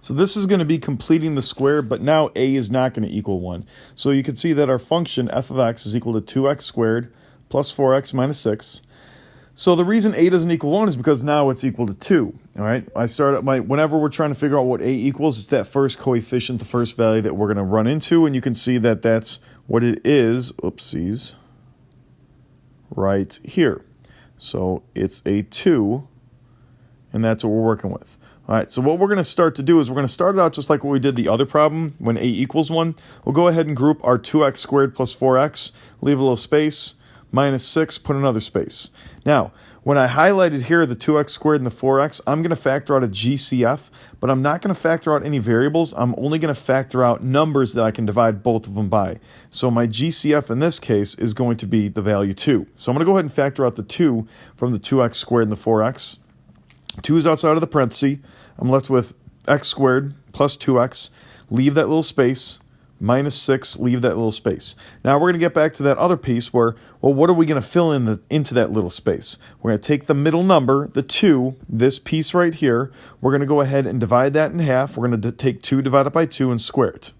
So this is going to be completing the square, but now a is not going to equal 1. So you can see that our function f of x is equal to 2x squared plus 4x minus 6. So the reason a doesn't equal 1 is because now it's equal to 2. All right, I start at whenever we're trying to figure out what a equals, it's that first coefficient, the first value that we're going to run into, and you can see that that's what it is. Oopsies. Right here. So it's a 2, and that's what we're working with. All right, so what we're going to start to do is we're going to start it out just like what we did the other problem when a equals 1. We'll go ahead and group our 2x squared plus 4x, leave a little space, minus 6, put another space. Now, when I highlighted here the 2x squared and the 4x, I'm going to factor out a GCF, but I'm not going to factor out any variables. I'm only going to factor out numbers that I can divide both of them by. So my GCF in this case is going to be the value 2. So I'm going to go ahead and factor out the 2 from the 2x squared and the 4x. 2 is outside of the parenthesis. I'm left with x squared plus 2x, leave that little space, minus 6, leave that little space. Now we're going to get back to that other piece where, well, what are we going to fill in into that little space? We're going to take the middle number, the 2, this piece right here. We're going to go ahead and divide that in half. We're going to take 2 divided by 2 and square it.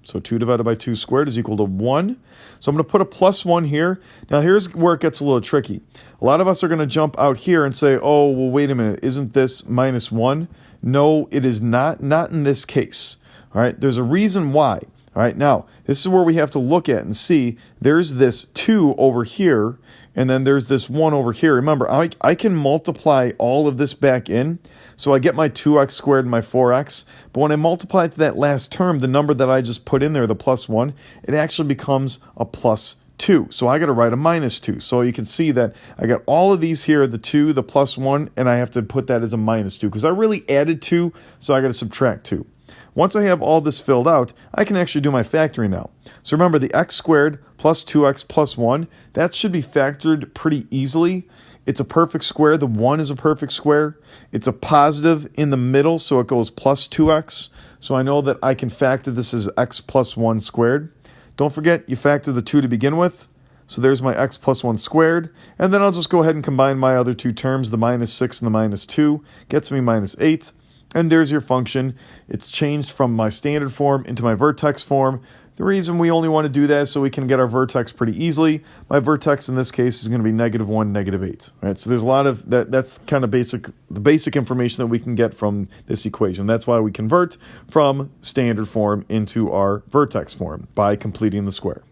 So 2 divided by 2 squared is equal to 1. So I'm going to put a plus 1 here. Now here's where it gets a little tricky. A lot of us are going to jump out here and say, oh, well, wait a minute. Isn't this minus 1? No, it is not. Not in this case. All right, there's a reason why. All right, now, this is where we have to look at and see there's this 2 over here, and then there's this 1 over here. Remember, I can multiply all of this back in, so I get my 2x squared and my 4x, but when I multiply it to that last term, the number that I just put in there, the plus 1, it actually becomes a plus 2. So I got to write a minus 2. So you can see that I got all of these here, the 2, the plus 1, and I have to put that as a minus 2 because I really added 2, so I got to subtract 2. Once I have all this filled out, I can actually do my factoring now. So remember, the x squared plus 2x plus 1, that should be factored pretty easily. It's a perfect square. The 1 is a perfect square. It's a positive in the middle, so it goes plus 2x. So I know that I can factor this as x plus 1 squared. Don't forget, you factor the 2 to begin with. So there's my x plus 1 squared. And then I'll just go ahead and combine my other two terms, the minus 6 and the minus 2. Gets me minus 8. And there's your function. It's changed from my standard form into my vertex form. The reason we only want to do that is so we can get our vertex pretty easily. My vertex in this case is going to be -1, -8. Right? So there's a lot of that. That's kind of the basic information that we can get from this equation. That's why we convert from standard form into our vertex form by completing the square.